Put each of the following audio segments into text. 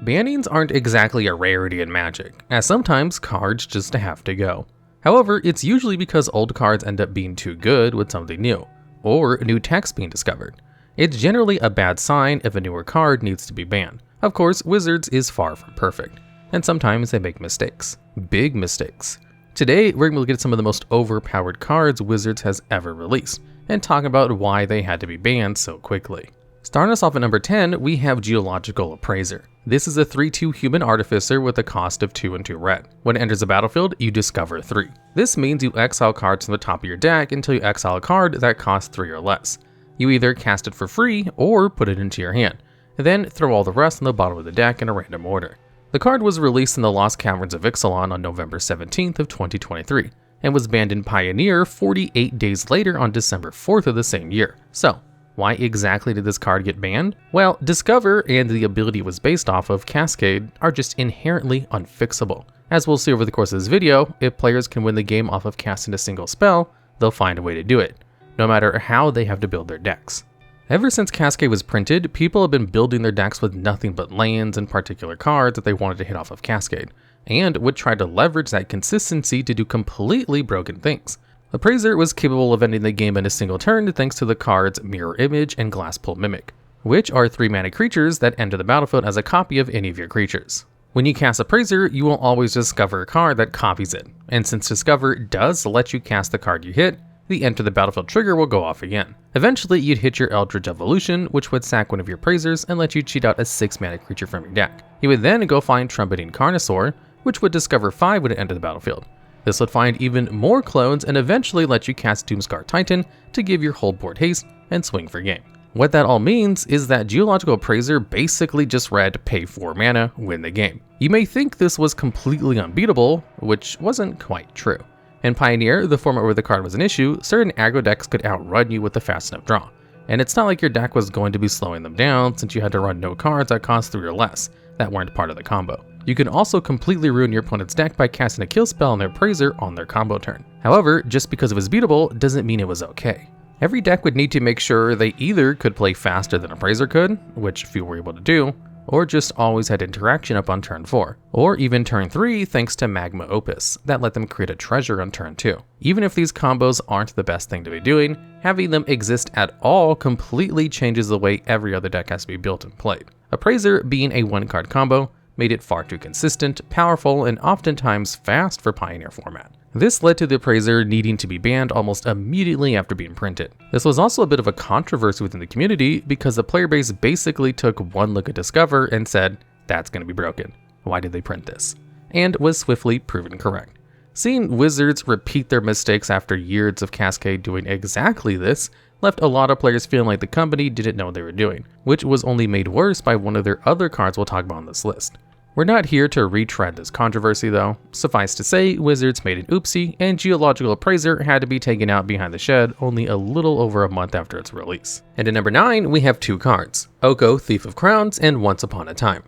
Bannings aren't exactly a rarity in Magic, as sometimes cards just have to go. However, it's usually because old cards end up being too good with something new, or new text being discovered. It's generally a bad sign if a newer card needs to be banned. Of course, Wizards is far from perfect, and sometimes they make mistakes. Big mistakes. Today, we're going to look at some of the most overpowered cards Wizards has ever released, and talk about why they had to be banned so quickly. Starting us off at number 10, we have Geological Appraiser. This is a 3/2 human artificer with a cost of 2 and 2 red. When it enters the battlefield, you discover 3. This means you exile cards from the top of your deck until you exile a card that costs 3 or less. You either cast it for free or put it into your hand, and then throw all the rest on the bottom of the deck in a random order. The card was released in the Lost Caverns of Ixalan on November 17th of 2023, and was banned in Pioneer 48 days later on December 4th of the same year. So, why exactly did this card get banned? Well, Discover and the ability it was based off of, Cascade, are just inherently unfixable. As we'll see over the course of this video, if players can win the game off of casting a single spell, they'll find a way to do it, no matter how they have to build their decks. Ever since Cascade was printed, people have been building their decks with nothing but lands and particular cards that they wanted to hit off of Cascade, and would try to leverage that consistency to do completely broken things. Appraiser was capable of ending the game in a single turn thanks to the cards Mirror Image and Glasspool Mimic, which are 3-mana creatures that enter the battlefield as a copy of any of your creatures. When you cast Appraiser, you will always discover a card that copies it, and since Discover does let you cast the card you hit, the Enter the Battlefield trigger will go off again. Eventually, you'd hit your Eldritch Evolution, which would sack one of your Appraisers and let you cheat out a 6-mana creature from your deck. You would then go find Trumpeting Carnosaur, which would discover 5 when it entered the battlefield. This would find even more clones and eventually let you cast Doomscar Titan to give your whole board haste and swing for game. What that all means is that Geological Appraiser basically just read pay 4 mana, win the game. You may think this was completely unbeatable, which wasn't quite true. In Pioneer, the format where the card was an issue, certain aggro decks could outrun you with a fast enough draw. And it's not like your deck was going to be slowing them down since you had to run no cards that cost 3 or less that weren't part of the combo. You can also completely ruin your opponent's deck by casting a kill spell on their Appraiser on their combo turn. However, just because it was beatable doesn't mean it was okay. Every deck would need to make sure they either could play faster than Appraiser could, which few were able to do, or just always had interaction up on turn 4, or even turn 3 thanks to Magma Opus, that let them create a treasure on turn 2. Even if these combos aren't the best thing to be doing, having them exist at all completely changes the way every other deck has to be built and played. Appraiser, being a 1-card combo, made it far too consistent, powerful, and oftentimes fast for Pioneer format. This led to the Appraiser needing to be banned almost immediately after being printed. This was also a bit of a controversy within the community because the player base basically took one look at Discover and said, that's going to be broken. Why did they print this? And was swiftly proven correct. Seeing Wizards repeat their mistakes after years of Cascade doing exactly this left a lot of players feeling like the company didn't know what they were doing, which was only made worse by one of their other cards we'll talk about on this list. We're not here to retread this controversy though. Suffice to say, Wizards made an oopsie, and Geological Appraiser had to be taken out behind the shed only a little over a month after its release. And at number 9, we have 2 cards, Oko, Thief of Crowns, and Once Upon a Time.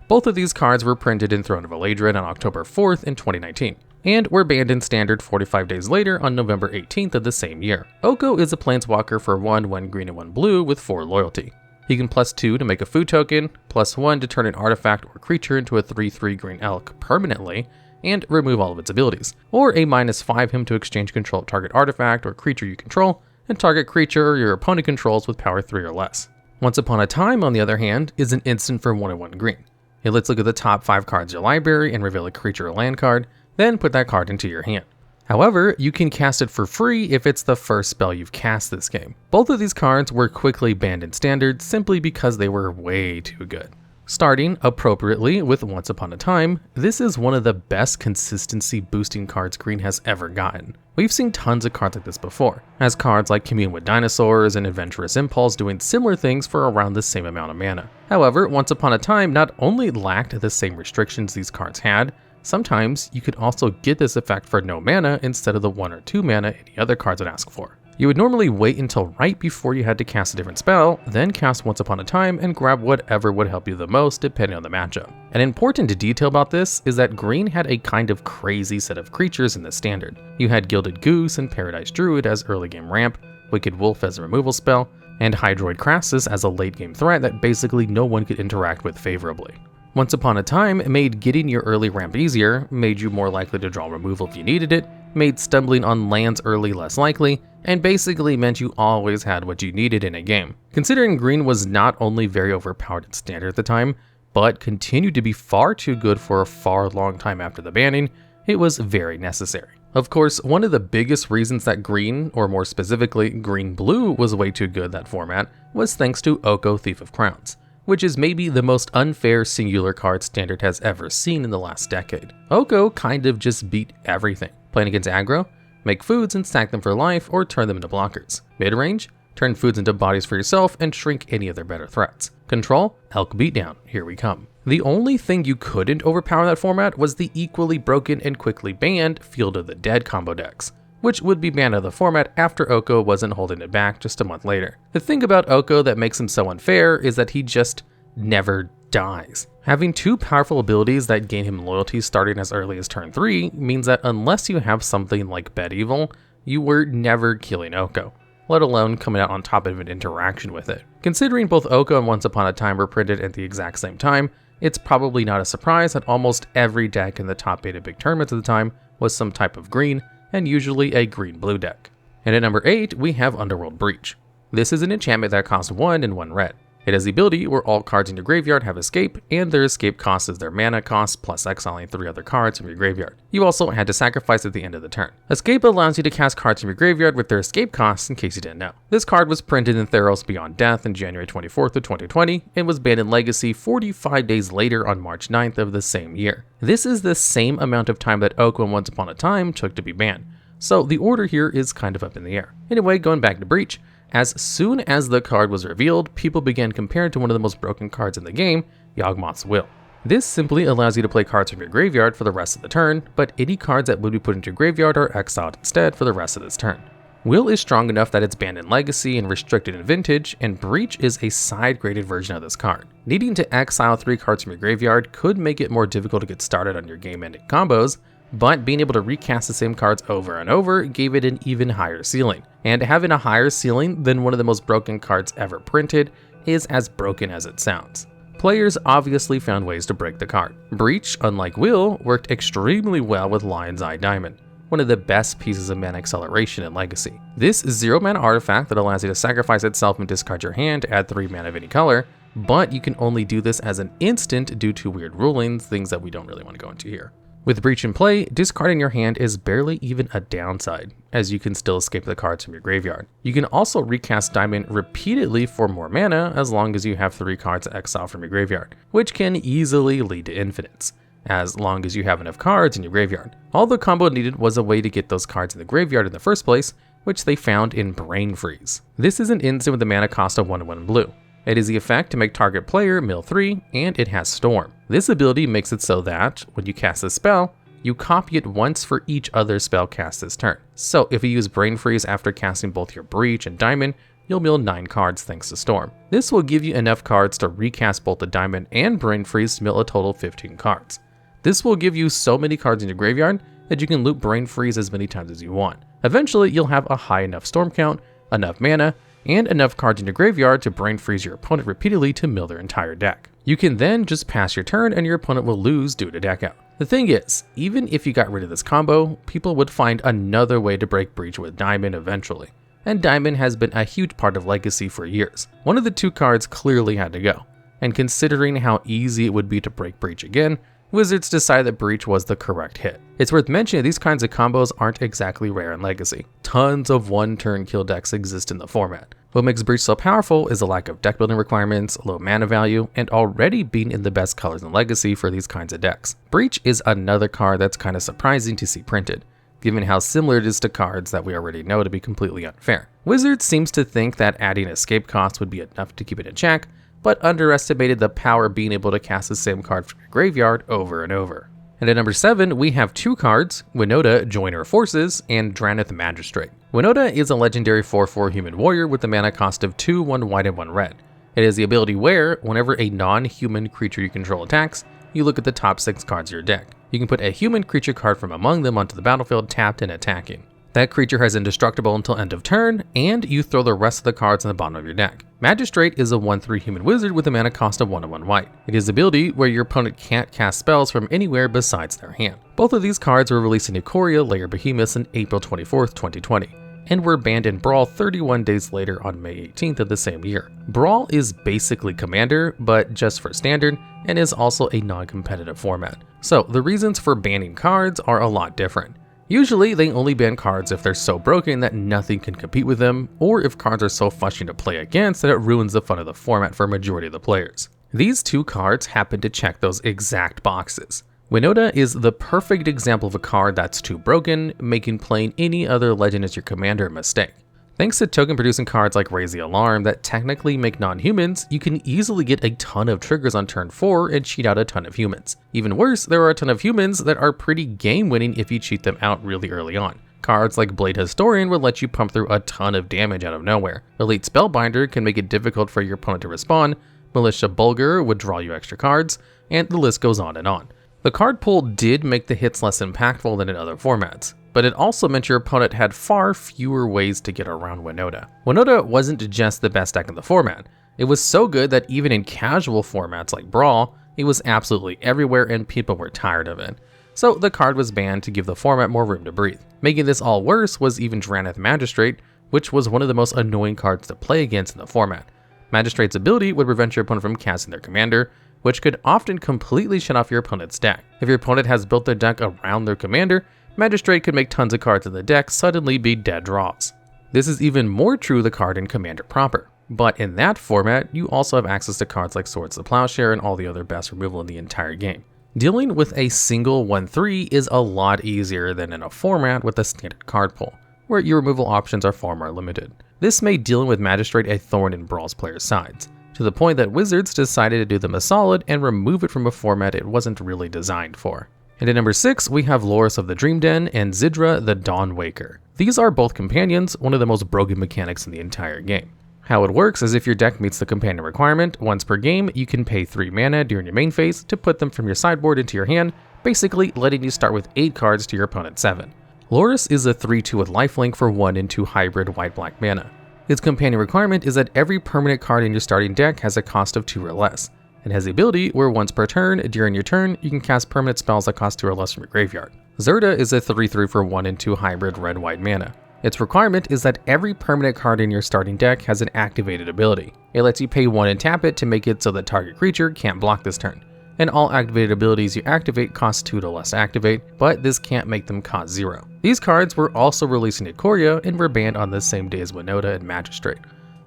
Both of these cards were printed in Throne of Eladrin on October 4th in 2019, and were banned in Standard 45 days later on November 18th of the same year. Oko is a Planeswalker for 1 green and 1 blue with 4 loyalty. He can +2 to make a food token, +1 to turn an artifact or creature into a 3/3 green elk permanently, and remove all of its abilities. Or a -5 him to exchange control of target artifact or creature you control, and target creature your opponent controls with power 3 or less. Once Upon a Time, on the other hand, is an instant for 1 and 1 green. It lets look at the top 5 cards of your library and reveal a creature or land card, then put that card into your hand. However, you can cast it for free if it's the first spell you've cast this game. Both of these cards were quickly banned in Standard simply because they were way too good. Starting appropriately with Once Upon a Time, this is one of the best consistency boosting cards Green has ever gotten. We've seen tons of cards like this before, as cards like Commune with Dinosaurs and Adventurous Impulse doing similar things for around the same amount of mana. However, Once Upon a Time not only lacked the same restrictions these cards had, sometimes you could also get this effect for no mana instead of the 1 or 2 mana any other cards would ask for. You would normally wait until right before you had to cast a different spell, then cast Once Upon a Time and grab whatever would help you the most depending on the matchup. An important detail about this is that Green had a kind of crazy set of creatures in the Standard. You had Gilded Goose and Paradise Druid as early game ramp, Wicked Wolf as a removal spell, and Hydroid Crassus as a late game threat that basically no one could interact with favorably. Once Upon a Time made getting your early ramp easier, made you more likely to draw removal if you needed it, made stumbling on lands early less likely, and basically meant you always had what you needed in a game. Considering green was not only very overpowered in standard at the time, but continued to be far too good for a far long time after the banning, it was very necessary. Of course, one of the biggest reasons that green, or more specifically green-blue, was way too good that format was thanks to Oko Thief of Crowns, which is maybe the most unfair singular card standard has ever seen in the last decade. Oko kind of just beat everything. Playing against aggro, make foods and stack them for life or turn them into blockers. Mid-range, turn foods into bodies for yourself and shrink any of their better threats. Control, Elk Beatdown, here we come. The only thing you couldn't overpower that format was the equally broken and quickly banned Field of the Dead combo decks, which would be banned out of the format after Oko wasn't holding it back just a month later. The thing about Oko that makes him so unfair is that he just never dies. Having two powerful abilities that gain him loyalty starting as early as turn 3 means that unless you have something like Bed Evil, you were never killing Oko, let alone coming out on top of an interaction with it. Considering both Oko and Once Upon a Time were printed at the exact same time, it's probably not a surprise that almost every deck in the top 8 of big tournaments at the time was some type of green, and usually a green-blue deck. And at number 8, we have Underworld Breach. This is an enchantment that costs 1 and 1 red. It has the ability where all cards in your graveyard have escape, and their escape cost is their mana cost plus exiling 3 other cards from your graveyard. You also had to sacrifice at the end of the turn. Escape allows you to cast cards from your graveyard with their escape costs in case you didn't know. This card was printed in Theros Beyond Death on January 24th of 2020, and was banned in Legacy 45 days later on March 9th of the same year. This is the same amount of time that Oko and Once Upon a Time took to be banned, so the order here is kind of up in the air. Anyway, going back to Breach, as soon as the card was revealed, people began comparing to one of the most broken cards in the game, Yawgmoth's Will. This simply allows you to play cards from your graveyard for the rest of the turn, but any cards that would be put into your graveyard are exiled instead for the rest of this turn. Will is strong enough that it's banned in Legacy and restricted in Vintage, and Breach is a side-graded version of this card. Needing to exile 3 cards from your graveyard could make it more difficult to get started on your game-ending combos, but being able to recast the same cards over and over gave it an even higher ceiling. And having a higher ceiling than one of the most broken cards ever printed is as broken as it sounds. Players obviously found ways to break the card. Breach, unlike Will, worked extremely well with Lion's Eye Diamond, one of the best pieces of mana acceleration in Legacy. This 0-mana artifact that allows you to sacrifice itself and discard your hand to add 3 mana of any color, but you can only do this as an instant due to weird rulings, things that we don't really want to go into here. With Breach in play, discarding your hand is barely even a downside, as you can still escape the cards from your graveyard. You can also recast Diamond repeatedly for more mana as long as you have 3 cards to exile from your graveyard, which can easily lead to infinites, as long as you have enough cards in your graveyard. All the combo needed was a way to get those cards in the graveyard in the first place, which they found in Brain Freeze. This is an instant with a mana cost of 1 and 1 blue. It is the effect to make target player mill 3, and it has Storm. This ability makes it so that, when you cast a spell, you copy it once for each other spell cast this turn. So if you use Brain Freeze after casting both your Breach and Diamond, you'll mill 9 cards thanks to Storm. This will give you enough cards to recast both the Diamond and Brain Freeze to mill a total of 15 cards. This will give you so many cards in your graveyard that you can loop Brain Freeze as many times as you want. Eventually, you'll have a high enough Storm count, enough mana, and enough cards in your graveyard to Brain Freeze your opponent repeatedly to mill their entire deck. You can then just pass your turn and your opponent will lose due to deck out. The thing is, even if you got rid of this combo, people would find another way to break Breach with Diamond eventually. And Diamond has been a huge part of Legacy for years. One of the 2 cards clearly had to go, and considering how easy it would be to break Breach again, Wizards decided that Breach was the correct hit. It's worth mentioning these kinds of combos aren't exactly rare in Legacy. Tons of 1-turn kill decks exist in the format. What makes Breach so powerful is the lack of deck building requirements, low mana value, and already being in the best colors in Legacy for these kinds of decks. Breach is another card that's kind of surprising to see printed, given how similar it is to cards that we already know to be completely unfair. Wizards seems to think that adding escape costs would be enough to keep it in check, but underestimated the power of being able to cast the same card from your graveyard over and over. And at number 7, we have 2 cards, Winota, Joiner Forces, and Dranith, Magistrate. Winota is a legendary 4/4 human warrior with a mana cost of 2, 1 white and 1 red. It has the ability where, whenever a non-human creature you control attacks, you look at the top 6 cards of your deck. You can put a human creature card from among them onto the battlefield tapped and attacking. That creature has indestructible until end of turn, and you throw the rest of the cards on the bottom of your deck. Magistrate is a 1/3 human wizard with a mana cost of 1 and 1 white. It is the ability where your opponent can't cast spells from anywhere besides their hand. Both of these cards were released in Ikoria Layer Behemoths on April 24th, 2020, and were banned in Brawl 31 days later on May 18th of the same year. Brawl is basically Commander, but just for Standard, and is also a non-competitive format. So the reasons for banning cards are a lot different. Usually, they only ban cards if they're so broken that nothing can compete with them, or if cards are so frustrating to play against that it ruins the fun of the format for a majority of the players. These two cards happen to check those exact boxes. Winota is the perfect example of a card that's too broken, making playing any other legend as your commander a mistake. Thanks to token producing cards like Raise the Alarm that technically make non-humans, you can easily get a ton of triggers on turn 4 and cheat out a ton of humans. Even worse, there are a ton of humans that are pretty game winning if you cheat them out really early on. Cards like Blade Historian will let you pump through a ton of damage out of nowhere. Elite Spellbinder can make it difficult for your opponent to respond, Militia Bulgur would draw you extra cards, and the list goes on and on. The card pool did make the hits less impactful than in other formats, but it also meant your opponent had far fewer ways to get around Winota. Winota wasn't just the best deck in the format, it was so good that even in casual formats like Brawl, it was absolutely everywhere and people were tired of it. So the card was banned to give the format more room to breathe. Making this all worse was even Dranith Magistrate, which was one of the most annoying cards to play against in the format. Magistrate's ability would prevent your opponent from casting their commander, which could often completely shut off your opponent's deck. If your opponent has built their deck around their commander, Magistrate could make tons of cards in the deck suddenly be dead draws. This is even more true of the card in Commander proper, but in that format, you also have access to cards like Swords to Plowshare and all the other best removal in the entire game. Dealing with a single 1/3 is a lot easier than in a format with a standard card pool, where your removal options are far more limited. This made dealing with Magistrate a thorn in Brawl's players' sides, to the point that Wizards decided to do them a solid and remove it from a format it wasn't really designed for. And at number 6, we have Lurrus of the Dream Den and Zirda the Dawnwaker. These are both companions, one of the most broken mechanics in the entire game. How it works is if your deck meets the companion requirement, once per game, you can pay 3 mana during your main phase to put them from your sideboard into your hand, basically letting you start with 8 cards to your opponent's 7. Lurrus is a 3/2 with lifelink for 1 and 2 hybrid white-black mana. Its companion requirement is that every permanent card in your starting deck has a cost of 2 or less. It has the ability where once per turn, during your turn, you can cast permanent spells that cost 2 or less from your graveyard. Zirda is a 3/3 for 1 and 2 hybrid red-white mana. Its requirement is that every permanent card in your starting deck has an activated ability. It lets you pay 1 and tap it to make it so the target creature can't block this turn. And all activated abilities you activate cost 2 to less to activate, but this can't make them cost 0. These cards were also released in Ikoria and were banned on the same day as Winota and Magistrate.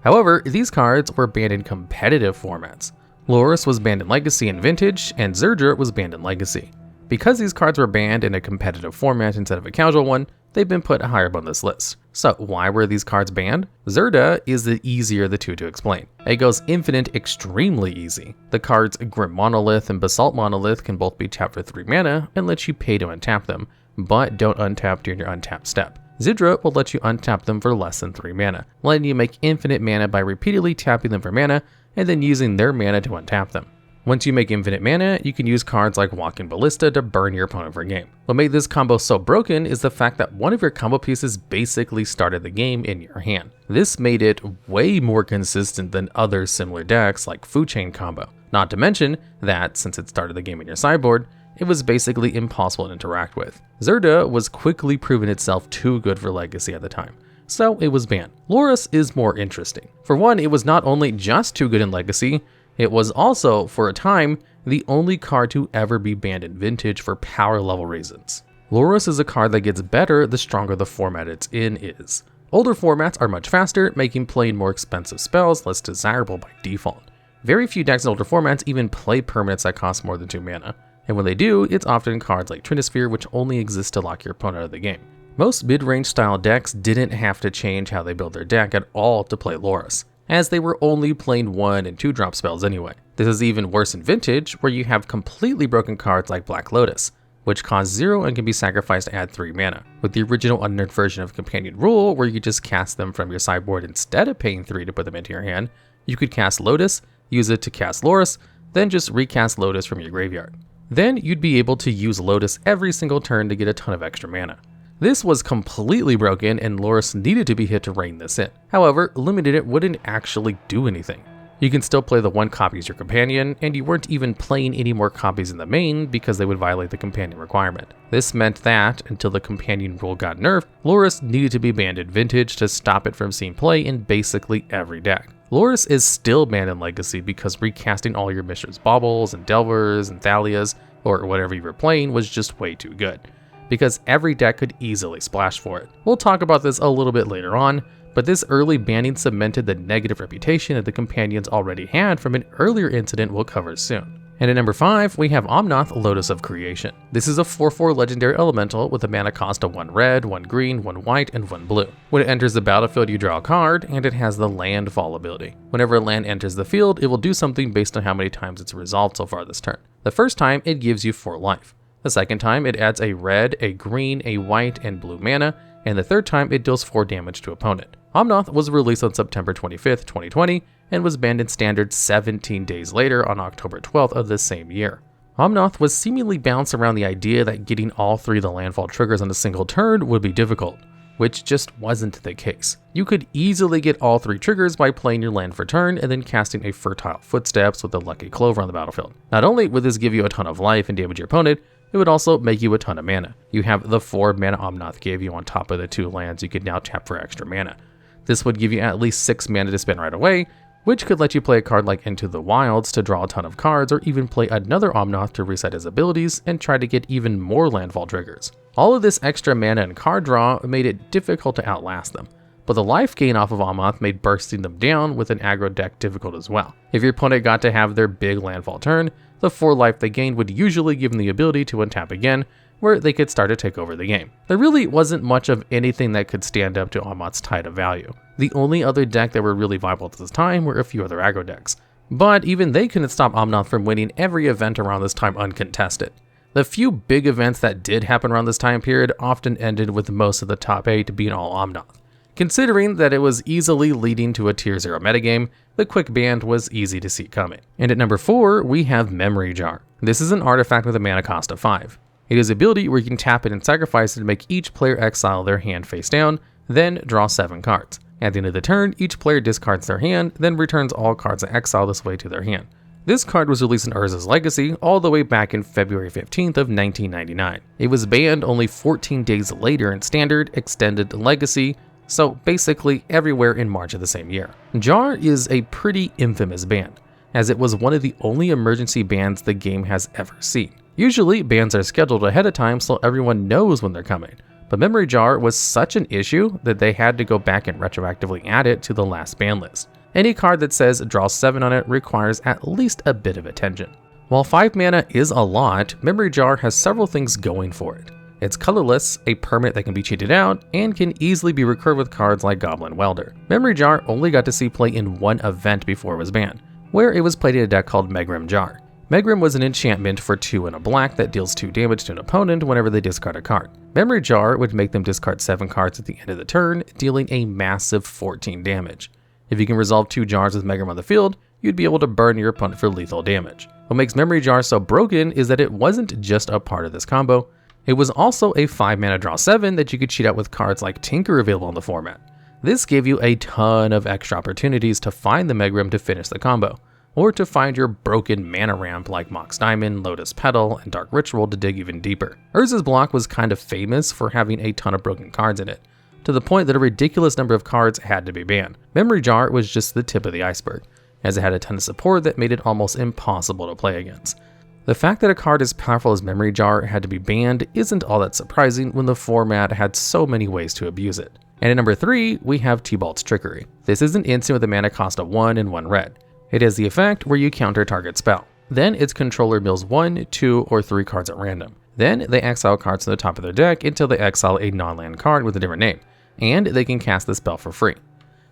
However, these cards were banned in competitive formats. Lurrus was banned in Legacy and Vintage, and Zirda was banned in Legacy. Because these cards were banned in a competitive format instead of a casual one, they've been put higher up on this list. So why were these cards banned? Zirda is the easier of the two to explain. It goes infinite extremely easy. The cards Grim Monolith and Basalt Monolith can both be tapped for 3 mana and let you pay to untap them, but don't untap during your untap step. Zirda will let you untap them for less than 3 mana, letting you make infinite mana by repeatedly tapping them for mana and then using their mana to untap them. Once you make infinite mana, you can use cards like Walking Ballista to burn your opponent for a game. What made this combo so broken is the fact that one of your combo pieces basically started the game in your hand. This made it way more consistent than other similar decks like Food Chain combo. Not to mention that, since it started the game in your sideboard, it was basically impossible to interact with. Zirda was quickly proving itself too good for Legacy at the time, so it was banned. Lurrus is more interesting. For one, it was not only just too good in Legacy, it was also, for a time, the only card to ever be banned in Vintage for power level reasons. Lurrus is a card that gets better the stronger the format it's in is. Older formats are much faster, making playing more expensive spells less desirable by default. Very few decks in older formats even play permanents that cost more than 2 mana, and when they do, it's often cards like Trinisphere which only exist to lock your opponent out of the game. Most mid-range style decks didn't have to change how they build their deck at all to play Lurrus, as they were only playing 1 and 2 drop spells anyway. This is even worse in Vintage, where you have completely broken cards like Black Lotus, which cost 0 and can be sacrificed to add 3 mana. With the original unnerved version of Companion Rule, where you just cast them from your sideboard instead of paying 3 to put them into your hand, you could cast Lotus, use it to cast Lurrus, then just recast Lotus from your graveyard. Then you'd be able to use Lotus every single turn to get a ton of extra mana. This was completely broken and Lurrus needed to be hit to rein this in. However, limiting it wouldn't actually do anything. You can still play the one copy as your companion, and you weren't even playing any more copies in the main because they would violate the companion requirement. This meant that, until the companion rule got nerfed, Lurrus needed to be banned in Vintage to stop it from seeing play in basically every deck. Lurrus is still banned in Legacy because recasting all your Mishra's Baubles and Delvers and Thalias, or whatever you were playing, was just way too good, because every deck could easily splash for it. We'll talk about this a little bit later on, but this early banning cemented the negative reputation that the companions already had from an earlier incident we'll cover soon. And at number 5, we have Omnath, Lotus of Creation. This is a 4/4 legendary elemental with a mana cost of 1 red, 1 green, 1 white, and 1 blue. When it enters the battlefield, you draw a card, and it has the landfall ability. Whenever a land enters the field, it will do something based on how many times it's resolved so far this turn. The first time, it gives you 4 life. The second time, it adds a red, a green, a white, and blue mana, and the third time, it deals 4 damage to opponent. Omnath was released on September 25th, 2020, and was banned in Standard 17 days later on October 12th of this same year. Omnath was seemingly bounced around the idea that getting all 3 of the landfall triggers on a single turn would be difficult, which just wasn't the case. You could easily get all 3 triggers by playing your land for turn and then casting a Fertile Footsteps with a Lucky Clover on the battlefield. Not only would this give you a ton of life and damage your opponent, it would also make you a ton of mana. You have the 4 mana Omnath gave you on top of the 2 lands you could now tap for extra mana. This would give you at least 6 mana to spend right away, which could let you play a card like Into the Wilds to draw a ton of cards, or even play another Omnath to reset his abilities and try to get even more landfall triggers. All of this extra mana and card draw made it difficult to outlast them, but the life gain off of Omnath made bursting them down with an aggro deck difficult as well. If your opponent got to have their big landfall turn, the 4 life they gained would usually give them the ability to untap again, where they could start to take over the game. There really wasn't much of anything that could stand up to Omnath's tide of value. The only other deck that were really viable at this time were a few other aggro decks, but even they couldn't stop Omnath from winning every event around this time uncontested. The few big events that did happen around this time period often ended with most of the top 8 being all Omnath. Considering that it was easily leading to a tier 0 metagame, the quick ban was easy to see coming. And at number 4, we have Memory Jar. This is an artifact with a mana cost of 5. It is an ability where you can tap it and sacrifice it to make each player exile their hand face down, then draw 7 cards. At the end of the turn, each player discards their hand, then returns all cards in exile this way to their hand. This card was released in Urza's Legacy all the way back in February 15th of 1999. It was banned only 14 days later in Standard, Extended, Legacy, so basically everywhere in March of the same year. Jar is a pretty infamous ban, as it was one of the only emergency bans the game has ever seen. Usually, bans are scheduled ahead of time so everyone knows when they're coming, but Memory Jar was such an issue that they had to go back and retroactively add it to the last ban list. Any card that says draw 7 on it requires at least a bit of attention. While 5 mana is a lot, Memory Jar has several things going for it. It's colorless, a permanent that can be cheated out, and can easily be recurred with cards like Goblin Welder. Memory Jar only got to see play in one event before it was banned, where it was played in a deck called Megrim Jar. Megrim was an enchantment for 2 and a black that deals 2 damage to an opponent whenever they discard a card. Memory Jar would make them discard 7 cards at the end of the turn, dealing a massive 14 damage. If you can resolve 2 jars with Megrim on the field, you'd be able to burn your opponent for lethal damage. What makes Memory Jar so broken is that it wasn't just a part of this combo, it was also a 5 mana draw 7 that you could cheat out with cards like Tinker available in the format. This gave you a ton of extra opportunities to find the Megrim to finish the combo, or to find your broken mana ramp like Mox Diamond, Lotus Petal, and Dark Ritual to dig even deeper. Urza's block was kind of famous for having a ton of broken cards in it, to the point that a ridiculous number of cards had to be banned. Memory Jar was just the tip of the iceberg, as it had a ton of support that made it almost impossible to play against. The fact that a card as powerful as Memory Jar had to be banned isn't all that surprising when the format had so many ways to abuse it. And at number 3, we have Tibalt's Trickery. This is an instant with a mana cost of 1 and 1 red. It has the effect where you counter target spell. Then its controller mills 1, 2, or 3 cards at random. Then they exile cards to the top of their deck until they exile a non-land card with a different name, and they can cast the spell for free.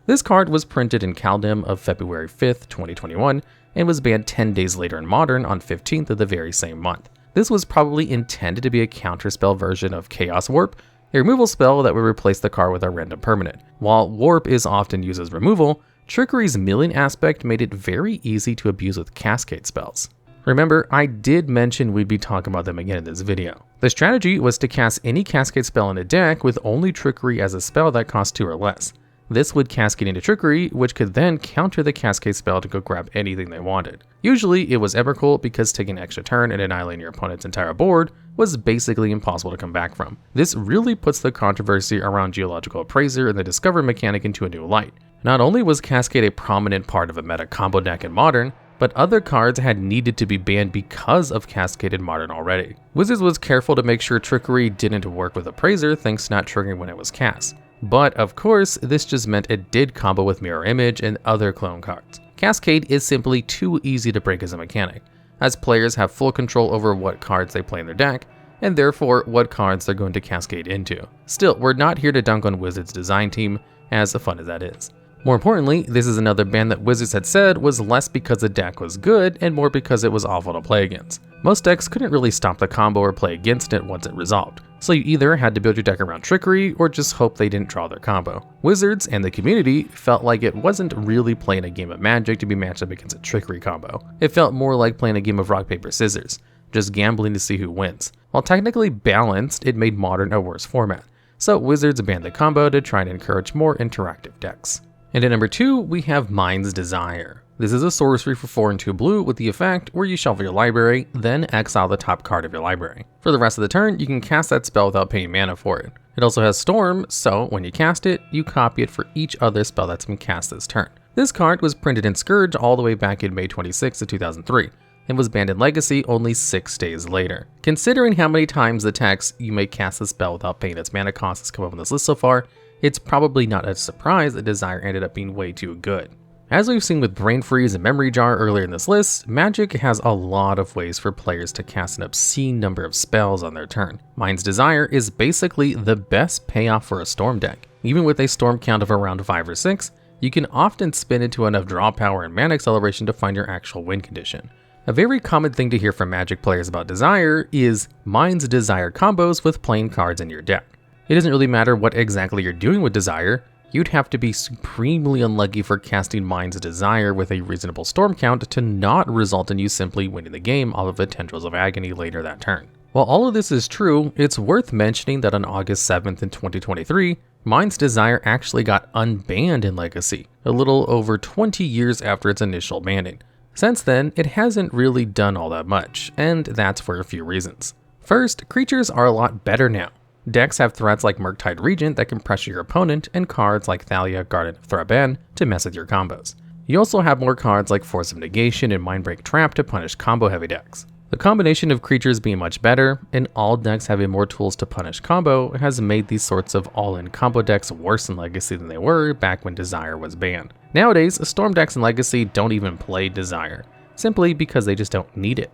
This card was printed in Kaldheim of February 5th, 2021, and was banned 10 days later in Modern on 15th of the very same month. This was probably intended to be a counterspell version of Chaos Warp, a removal spell that would replace the card with a random permanent. While Warp is often used as removal, Trickery's milling aspect made it very easy to abuse with cascade spells. Remember, I did mention we'd be talking about them again in this video. The strategy was to cast any Cascade spell in a deck with only Trickery as a spell that cost 2 or less. This would cascade into Trickery, which could then counter the Cascade spell to go grab anything they wanted. Usually it was Emrakul because taking an extra turn and annihilating your opponent's entire board was basically impossible to come back from. This really puts the controversy around Geological Appraiser and the Discover mechanic into a new light. Not only was Cascade a prominent part of a meta combo deck in Modern, but other cards had needed to be banned because of Cascade in Modern already. Wizards was careful to make sure Trickery didn't work with Appraiser thanks to not triggering when it was cast. But of course, this just meant it did combo with Mirror Image and other clone cards. Cascade is simply too easy to break as a mechanic, as players have full control over what cards they play in their deck, and therefore what cards they're going to cascade into. Still, we're not here to dunk on Wizards' design team, as fun as that is. More importantly, this is another ban that Wizards had said was less because the deck was good and more because it was awful to play against. Most decks couldn't really stop the combo or play against it once it resolved, so you either had to build your deck around Trickery or just hope they didn't draw their combo. Wizards and the community felt like it wasn't really playing a game of Magic to be matched up against a Trickery combo. It felt more like playing a game of rock, paper, scissors, just gambling to see who wins. While technically balanced, it made Modern a worse format, so Wizards banned the combo to try and encourage more interactive decks. And at number 2, we have Mind's Desire. This is a sorcery for 4 and 2 blue with the effect where you shuffle your library, then exile the top card of your library. For the rest of the turn, you can cast that spell without paying mana for it. It also has Storm, so when you cast it, you copy it for each other spell that's been cast this turn. This card was printed in Scourge all the way back in May 26 of 2003, and was banned in Legacy only 6 days later. Considering how many times the text "you may cast the spell without paying its mana cost" has come up on this list so far, it's probably not a surprise that Desire ended up being way too good. As we've seen with Brain Freeze and Memory Jar earlier in this list, Magic has a lot of ways for players to cast an obscene number of spells on their turn. Mind's Desire is basically the best payoff for a Storm deck. Even with a Storm count of around 5 or 6, you can often spin into enough draw power and mana acceleration to find your actual win condition. A very common thing to hear from Magic players about Desire is Mind's Desire combos with playing cards in your deck. It doesn't really matter what exactly you're doing with Desire, you'd have to be supremely unlucky for casting Mind's Desire with a reasonable Storm count to not result in you simply winning the game off of a Tendrils of Agony later that turn. While all of this is true, it's worth mentioning that on August 7th in 2023, Mind's Desire actually got unbanned in Legacy, a little over 20 years after its initial banning. Since then, it hasn't really done all that much, and that's for a few reasons. First, creatures are a lot better now. Decks have threats like Murktide Regent that can pressure your opponent, and cards like Thalia, Guardian of Thraben to mess with your combos. You also have more cards like Force of Negation and Mindbreak Trap to punish combo-heavy decks. The combination of creatures being much better, and all decks having more tools to punish combo, has made these sorts of all-in combo decks worse in Legacy than they were back when Desire was banned. Nowadays, Storm decks in Legacy don't even play Desire, simply because they just don't need it.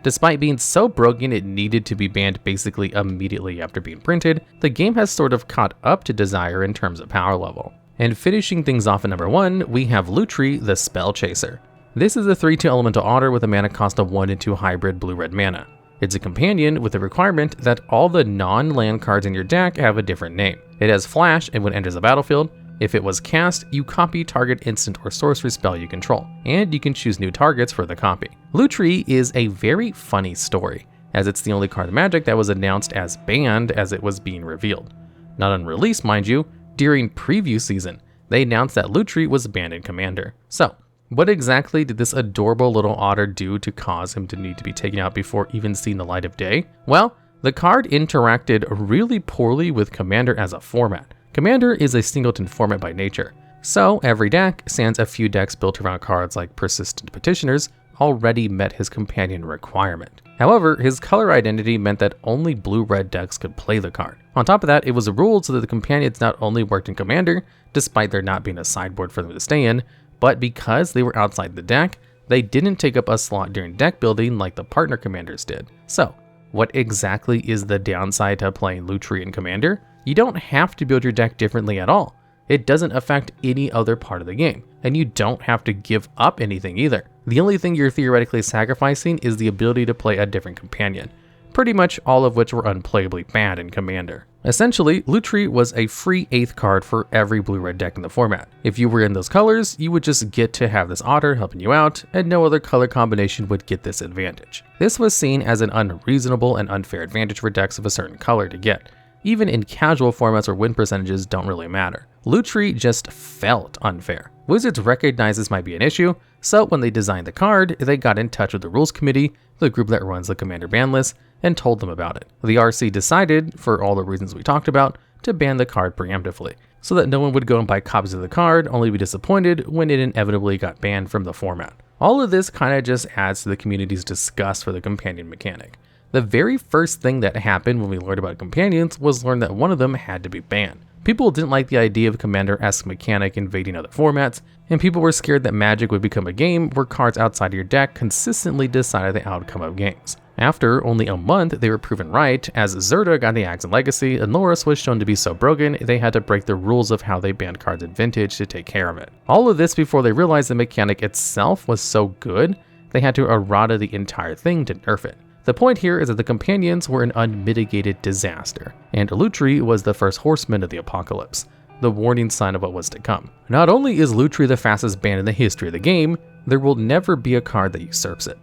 Despite being so broken it needed to be banned basically immediately after being printed, the game has sort of caught up to Desire in terms of power level. And finishing things off at number 1, we have Lutri the Spellchaser. This is a 3/2 elemental otter with a mana cost of 1 and 2 hybrid blue-red mana. It's a companion with the requirement that all the non-land cards in your deck have a different name. It has flash, and when it enters the battlefield, if it was cast, you copy target instant or sorcery spell you control, and you can choose new targets for the copy. Lutri is a very funny story, as it's the only card in Magic that was announced as banned as it was being revealed. Not on release, mind you, during preview season, they announced that Lutri was banned in Commander. So, what exactly did this adorable little otter do to cause him to need to be taken out before even seeing the light of day? Well, the card interacted really poorly with Commander as a format. Commander is a singleton format by nature, so every deck, sans a few decks built around cards like Persistent Petitioners, already met his companion requirement. However, his color identity meant that only blue-red decks could play the card. On top of that, it was ruled so that the companions not only worked in Commander, despite there not being a sideboard for them to stay in, but because they were outside the deck, they didn't take up a slot during deck building like the partner commanders did. So, what exactly is the downside to playing Lutri in Commander? You don't have to build your deck differently at all. It doesn't affect any other part of the game, and you don't have to give up anything either. The only thing you're theoretically sacrificing is the ability to play a different companion. pretty much all of which were unplayably bad in Commander. Essentially, Lutri was a free 8th card for every blue-red deck in the format. If you were in those colors, you would just get to have this otter helping you out, and no other color combination would get this advantage. This was seen as an unreasonable and unfair advantage for decks of a certain color to get, even in casual formats where win percentages don't really matter. Lutri just felt unfair. Wizards recognized this might be an issue, so when they designed the card, they got in touch with the rules committee, the group that runs the Commander ban list, and told them about it. The RC decided, for all the reasons we talked about, to ban the card preemptively, so that no one would go and buy copies of the card, only be disappointed when it inevitably got banned from the format. All of this kind of just adds to the community's disgust for the companion mechanic. The very first thing that happened when we learned about companions was learn that one of them had to be banned. People didn't like the idea of Commander-esque mechanic invading other formats, and people were scared that Magic would become a game where cards outside of your deck consistently decided the outcome of games. After only a month, they were proven right, as Zirda got the Axe and Legacy, and Lurrus was shown to be so broken they had to break the rules of how they banned cards in Vintage to take care of it. All of this before they realized the mechanic itself was so good, they had to errata the entire thing to nerf it. The point here is that the companions were an unmitigated disaster, and Lutri was the first horseman of the apocalypse, the warning sign of what was to come. Not only is Lutri the fastest ban in the history of the game, there will never be a card that usurps it.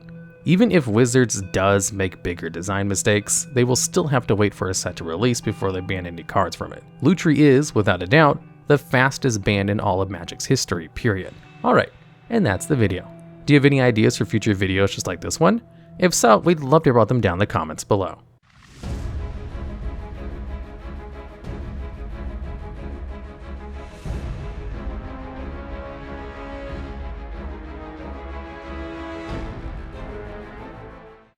Even if Wizards does make bigger design mistakes, they will still have to wait for a set to release before they ban any cards from it. Lutri is, without a doubt, the fastest ban in all of Magic's history, period. Alright, and that's the video. Do you have any ideas for future videos just like this one? If so, we'd love to hear about them down in the comments below.